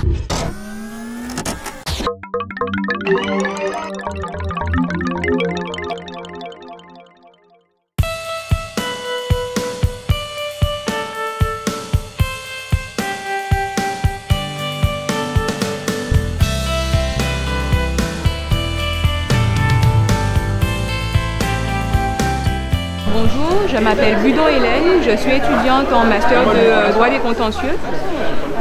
Bonjour, je m'appelle Budon Hélène, je suis étudiante en master de droit des contentieux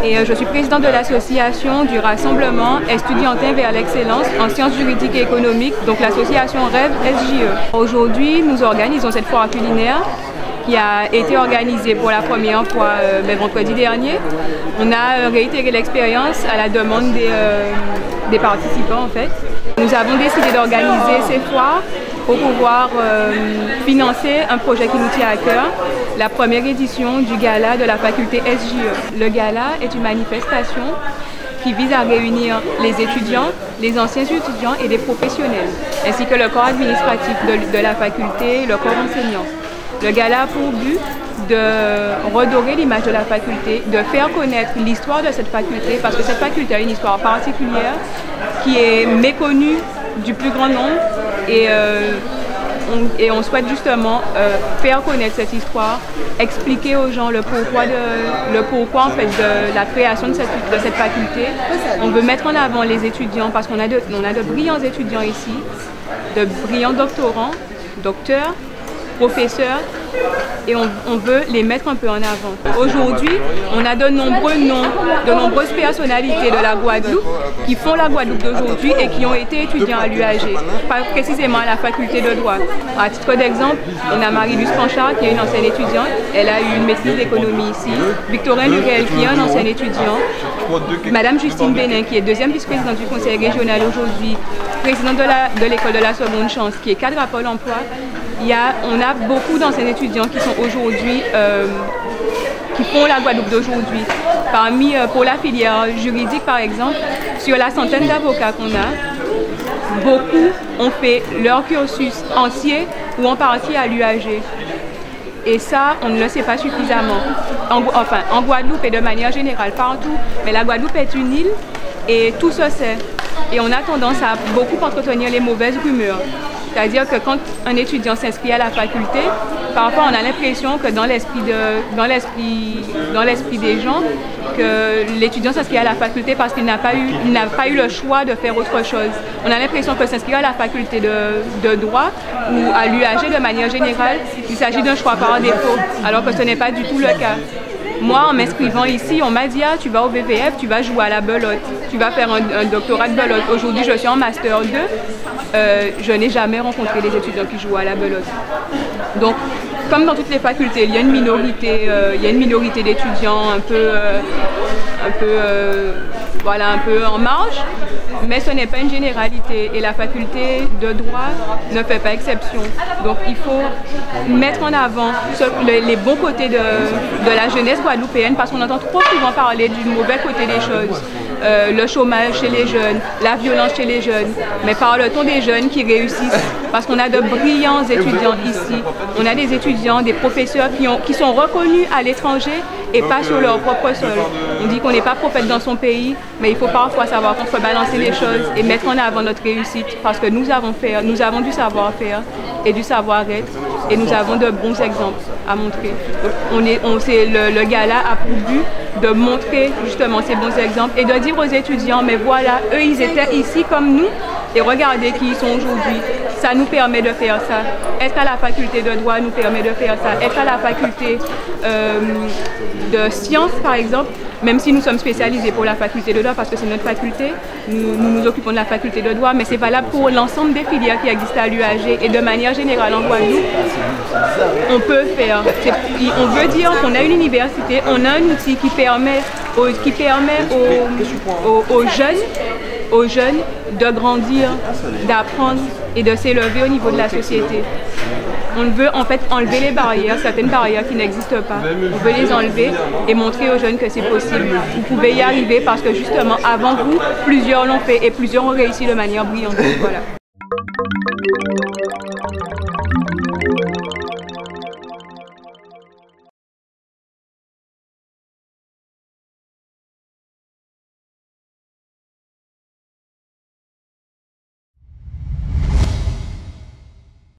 et je suis présidente de l'association du Rassemblement estudiantin vers l'excellence en sciences juridiques et économiques, donc l'association REV SJE. Aujourd'hui, nous organisons cette foire culinaire qui a été organisée pour la première fois vendredi dernier. On a réitéré l'expérience à la demande des participants en fait. Nous avons décidé d'organiser ces foires pour pouvoir financer un projet qui nous tient à cœur, la première édition du gala de la faculté SJE. Le gala est une manifestation qui vise à réunir les étudiants, les anciens étudiants et des professionnels, ainsi que le corps administratif de la faculté, le corps enseignant. Le gala a pour but de redorer l'image de la faculté, de faire connaître l'histoire de cette faculté, parce que cette faculté a une histoire particulière qui est méconnue du plus grand nombre et on souhaite justement faire connaître cette histoire, expliquer aux gens le pourquoi en fait, de la création de cette faculté. On veut mettre en avant les étudiants parce qu'on a de brillants étudiants ici, de brillants doctorants, docteurs, professeurs, et on veut les mettre un peu en avant. Aujourd'hui, on a de nombreux noms, de nombreuses personnalités de la Guadeloupe qui font la Guadeloupe d'aujourd'hui et qui ont été étudiants à l'UAG, pas précisément à la faculté de droit. À titre d'exemple, on a Marie-Luce Panchard qui est une ancienne étudiante, elle a eu une maîtrise d'économie ici. Victorin Lurel qui est un ancien étudiant. Madame Justine Bénin qui est deuxième vice-présidente du conseil régional aujourd'hui, présidente de l'école de la seconde chance qui est cadre à Pôle emploi. On a beaucoup d'anciens étudiants qui sont aujourd'hui, qui font la Guadeloupe d'aujourd'hui. Pour la filière juridique par exemple, sur la centaine d'avocats qu'on a, beaucoup ont fait leur cursus entier ou en partie à l'UAG. Et ça, on ne le sait pas suffisamment. En Guadeloupe et de manière générale partout, mais la Guadeloupe est une île et tout se sait. Et on a tendance à beaucoup entretenir les mauvaises rumeurs. C'est-à-dire que quand un étudiant s'inscrit à la faculté, parfois on a l'impression que dans l'esprit des gens, que l'étudiant s'inscrit à la faculté parce qu'il n'a pas eu le choix de faire autre chose. On a l'impression que s'inscrire à la faculté de droit ou à l'UAG de manière générale, il s'agit d'un choix par défaut, alors que ce n'est pas du tout le cas. Moi, en m'inscrivant ici, on m'a dit « Ah, tu vas au BVF, tu vas jouer à la belote, tu vas faire un doctorat de belote. » Aujourd'hui, je suis en Master 2. Je n'ai jamais rencontré des étudiants qui jouent à la belote. Donc, comme dans toutes les facultés, il y a une minorité d'étudiants un peu en marge, mais ce n'est pas une généralité et la faculté de droit ne fait pas exception. Donc il faut mettre en avant les bons côtés de la jeunesse guadeloupéenne parce qu'on entend trop souvent parler du mauvais côté des choses. Le chômage chez les jeunes, la violence chez les jeunes, mais parle-t-on des jeunes qui réussissent? Parce qu'on a de brillants étudiants ici, on a des étudiants, des professeurs qui sont reconnus à l'étranger et pas sur leur propre sol. On dit qu'on n'est pas prophète dans son pays, mais il faut parfois savoir contrebalancer les choses et mettre en avant notre réussite parce que nous avons du savoir-faire et du savoir-être et nous avons de bons exemples à montrer. Le gala a pour but de montrer justement ces bons exemples et de dire aux étudiants, mais voilà, eux ils étaient ici comme nous et regardez qui ils sont aujourd'hui. Ça nous permet de faire ça. Est-ce qu'à la faculté de droit nous permet de faire ça? Est-ce qu'à la faculté de sciences par exemple, même si nous sommes spécialisés pour la faculté de droit parce que c'est notre faculté, nous nous occupons de la faculté de droit, mais c'est valable pour l'ensemble des filières qui existent à l'UAG et de manière générale en Guadeloupe, on peut faire. On veut dire qu'on a une université, on a un outil qui permet aux jeunes de grandir, d'apprendre et de s'élever au niveau de la société. On veut en fait enlever les barrières, certaines barrières qui n'existent pas. On veut les enlever et montrer aux jeunes que c'est possible. Vous pouvez y arriver parce que justement, avant vous, plusieurs l'ont fait et plusieurs ont réussi de manière brillante. Voilà.